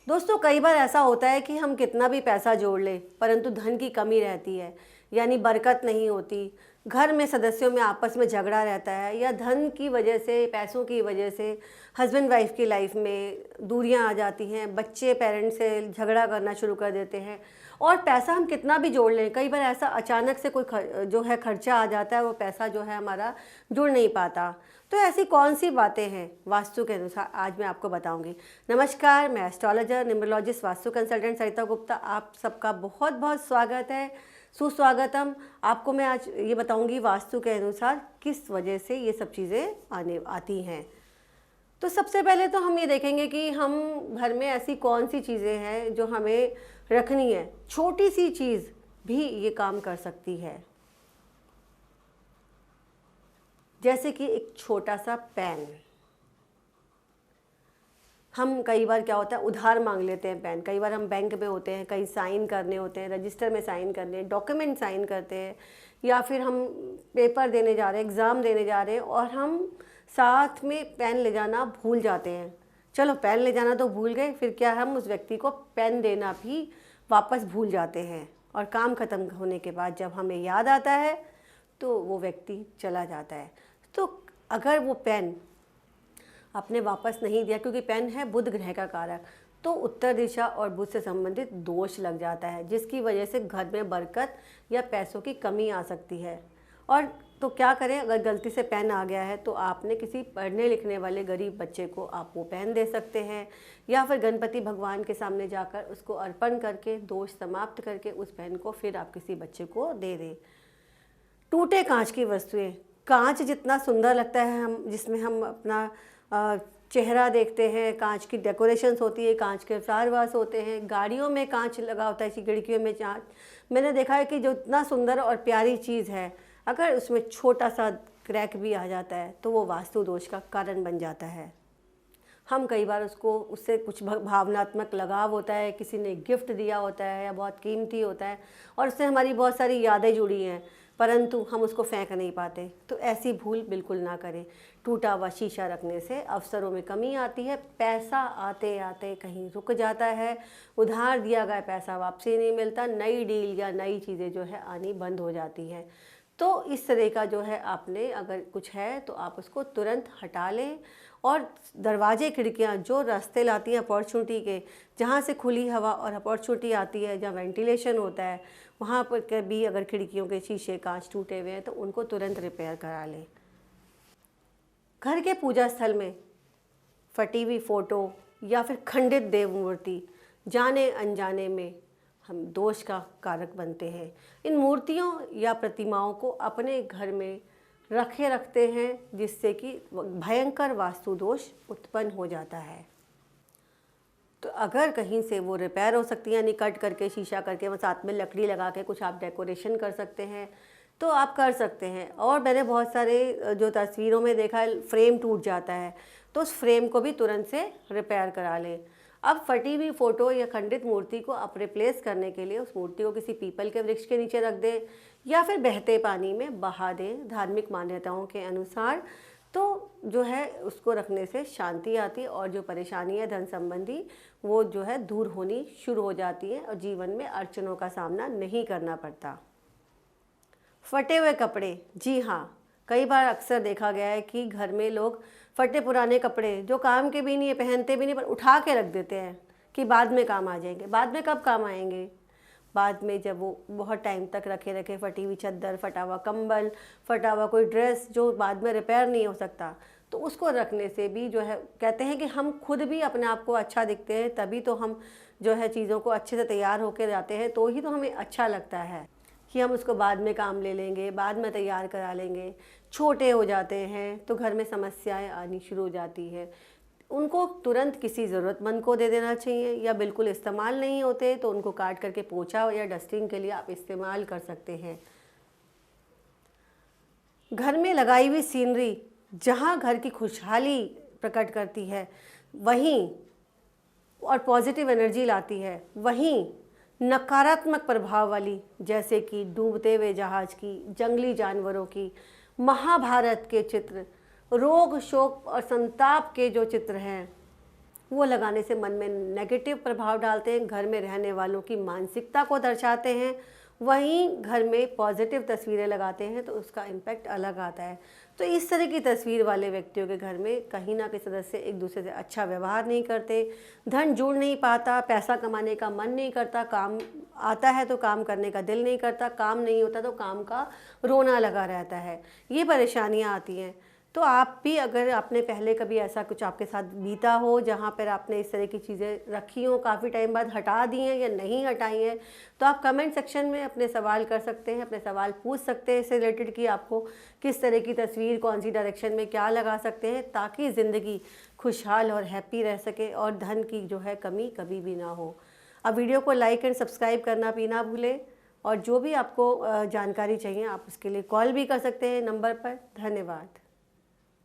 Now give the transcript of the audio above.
दोस्तों, कई बार ऐसा होता है कि हम कितना भी पैसा जोड़ लें परंतु धन की कमी रहती है, यानी बरकत नहीं होती। घर में सदस्यों में आपस में झगड़ा रहता है या धन की वजह से, पैसों की वजह से हस्बैंड वाइफ की लाइफ में दूरियां आ जाती हैं। बच्चे पेरेंट्स से झगड़ा करना शुरू कर देते हैं और पैसा हम कितना भी जोड़ लें, कई बार ऐसा अचानक से कोई जो है खर्चा आ जाता है, वो पैसा जो है हमारा जुड़ नहीं पाता। तो ऐसी कौन सी बातें हैं वास्तु के अनुसार, आज मैं आपको बताऊंगी। नमस्कार, मैं एस्ट्रोलॉजर न्यूमरोलॉजिस्ट वास्तु कंसल्टेंट सरिता गुप्ता, आप सबका बहुत बहुत स्वागत है, सुस्वागतम। आपको मैं आज ये बताऊंगी वास्तु के अनुसार किस वजह से ये सब चीज़ें आती हैं। तो सबसे पहले तो हम ये देखेंगे कि हम घर में ऐसी कौन सी चीज़ें हैं जो हमें रखनी है। छोटी सी चीज़ भी ये काम कर सकती है, जैसे कि एक छोटा सा पेन। हम कई बार क्या होता है, उधार मांग लेते हैं पेन। कई बार हम बैंक में होते हैं, कहीं साइन करने होते हैं, रजिस्टर में साइन करने, डॉक्यूमेंट साइन करते हैं, या फिर हम पेपर देने जा रहे हैं, एग्ज़ाम देने जा रहे हैं और हम साथ में पेन ले जाना भूल जाते हैं। चलो, पेन ले जाना तो भूल गए, फिर क्या हम उस व्यक्ति को पेन देना भी वापस भूल जाते हैं और काम ख़त्म होने के बाद जब हमें याद आता है तो वो व्यक्ति चला जाता है। तो अगर वो पेन आपने वापस नहीं दिया, क्योंकि पेन है बुध ग्रह का कारक, तो उत्तर दिशा और बुध से संबंधित दोष लग जाता है, जिसकी वजह से घर में बरकत या पैसों की कमी आ सकती है। और तो क्या करें, अगर गलती से पेन आ गया है तो आपने किसी पढ़ने लिखने वाले गरीब बच्चे को आप वो पेन दे सकते हैं, या फिर गणपति भगवान के सामने जाकर उसको अर्पण करके दोष समाप्त करके उस पेन को फिर आप किसी बच्चे को दे दें। टूटे कांच की वस्तुएं, कांच जितना सुंदर लगता है, हम जिसमें हम अपना चेहरा देखते हैं, कांच की डेकोरेशंस होती है, कांच के फ्लावर वास होते हैं, गाड़ियों में कांच लगा होता है, खिड़कियों में कांच। मैंने देखा है कि जो इतना सुंदर और प्यारी चीज़ है, अगर उसमें छोटा सा क्रैक भी आ जाता है तो वो वास्तु दोष का कारण बन जाता है। हम कई बार उससे कुछ भावनात्मक लगाव होता है, किसी ने गिफ्ट दिया होता है या बहुत कीमती होता है और उससे हमारी बहुत सारी यादें जुड़ी हैं, परंतु हम उसको फेंक नहीं पाते। तो ऐसी भूल बिल्कुल ना करें। टूटा हुआ शीशा रखने से अवसरों में कमी आती है, पैसा आते आते कहीं रुक जाता है, उधार दिया गया पैसा वापसी नहीं मिलता, नई डील या नई चीज़ें जो है आनी बंद हो जाती हैं। तो इस तरह का जो है, आपने अगर कुछ है तो आप उसको तुरंत हटा लें। और दरवाजे खिड़कियां जो रास्ते लाती हैं अपॉर्चुनिटी के, जहाँ से खुली हवा और अपॉर्चुनिटी आती है, जहाँ वेंटिलेशन होता है, वहाँ पर भी अगर खिड़कियों के शीशे कांच टूटे हुए हैं तो उनको तुरंत रिपेयर करा लें। घर के पूजा स्थल में फटी हुई फ़ोटो या फिर खंडित देव मूर्ति जाने अनजाने में हम दोष का कारक बनते हैं। इन मूर्तियों या प्रतिमाओं को अपने घर में रखते हैं, जिससे कि भयंकर वास्तु दोष उत्पन्न हो जाता है। तो अगर कहीं से वो रिपेयर हो सकती है, यानी कट करके शीशा करके, वो साथ में लकड़ी लगा के कुछ आप डेकोरेशन कर सकते हैं तो आप कर सकते हैं। और मैंने बहुत सारे जो तस्वीरों में देखा है, फ्रेम टूट जाता है तो उस फ्रेम को भी तुरंत से रिपेयर करा लें। अब फटी हुई फ़ोटो या खंडित मूर्ति को आप रिप्लेस करने के लिए उस मूर्ति को किसी पीपल के वृक्ष के नीचे रख दें या फिर बहते पानी में बहा दें। धार्मिक मान्यताओं के अनुसार तो जो है उसको रखने से शांति आती है और जो परेशानी है धन संबंधी, वो जो है दूर होनी शुरू हो जाती है और जीवन में अड़चनों का सामना नहीं करना पड़ता। फटे हुए कपड़े, जी हाँ, कई बार अक्सर देखा गया है कि घर में लोग फटे पुराने कपड़े जो काम के भी नहीं है, पहनते भी नहीं, पर उठा के रख देते हैं कि बाद में काम आ जाएंगे। बाद में कब काम आएंगे? बाद में, जब वो बहुत टाइम तक रखे रखे फटी हुई चादर, फटा हुआ कंबल, फटा हुआ कोई ड्रेस जो बाद में रिपेयर नहीं हो सकता, तो उसको रखने से भी जो है, कहते हैं कि हम खुद भी अपने आप को अच्छा दिखते हैं, तभी तो हम जो है चीज़ों को अच्छे से तैयार होकर जाते हैं, तो ही तो हमें अच्छा लगता है कि हम उसको बाद में काम ले लेंगे, बाद में तैयार करा लेंगे। छोटे हो जाते हैं तो घर में समस्याएं आनी शुरू हो जाती है, उनको तुरंत किसी ज़रूरतमंद को दे देना चाहिए, या बिल्कुल इस्तेमाल नहीं होते तो उनको काट करके पोछा या डस्टिंग के लिए आप इस्तेमाल कर सकते हैं। घर में लगाई हुई सीनरी जहाँ घर की खुशहाली प्रकट करती है वहीं और पॉजिटिव एनर्जी लाती है, वहीं नकारात्मक प्रभाव वाली, जैसे कि डूबते हुए जहाज की, जंगली जानवरों की, महाभारत के चित्र, रोग शोक और संताप के जो चित्र हैं वो लगाने से मन में नेगेटिव प्रभाव डालते हैं, घर में रहने वालों की मानसिकता को दर्शाते हैं। वहीं घर में पॉजिटिव तस्वीरें लगाते हैं तो उसका इम्पैक्ट अलग आता है। तो इस तरह की तस्वीर वाले व्यक्तियों के घर में कहीं ना कहीं सदस्य एक दूसरे से अच्छा व्यवहार नहीं करते, धन जुड़ नहीं पाता, पैसा कमाने का मन नहीं करता, काम आता है तो काम करने का दिल नहीं करता, काम नहीं होता तो काम का रोना लगा रहता है, ये परेशानियाँ आती हैं। तो आप भी, अगर आपने पहले कभी ऐसा कुछ आपके साथ बीता हो जहाँ पर आपने इस तरह की चीज़ें रखी हों, काफ़ी टाइम बाद हटा दी हैं या नहीं हटाई हैं, तो आप कमेंट सेक्शन में अपने सवाल कर सकते हैं, अपने सवाल पूछ सकते हैं इससे रिलेटेड कि आपको किस तरह की तस्वीर, कौन सी डायरेक्शन में क्या लगा सकते हैं ताकि ज़िंदगी खुशहाल और हैप्पी रह सके और धन की जो है कमी कभी भी ना हो। अब वीडियो को लाइक एंड सब्सक्राइब करना भी ना भूलें, और जो भी आपको जानकारी चाहिए आप उसके लिए कॉल भी कर सकते हैं नंबर पर। धन्यवाद।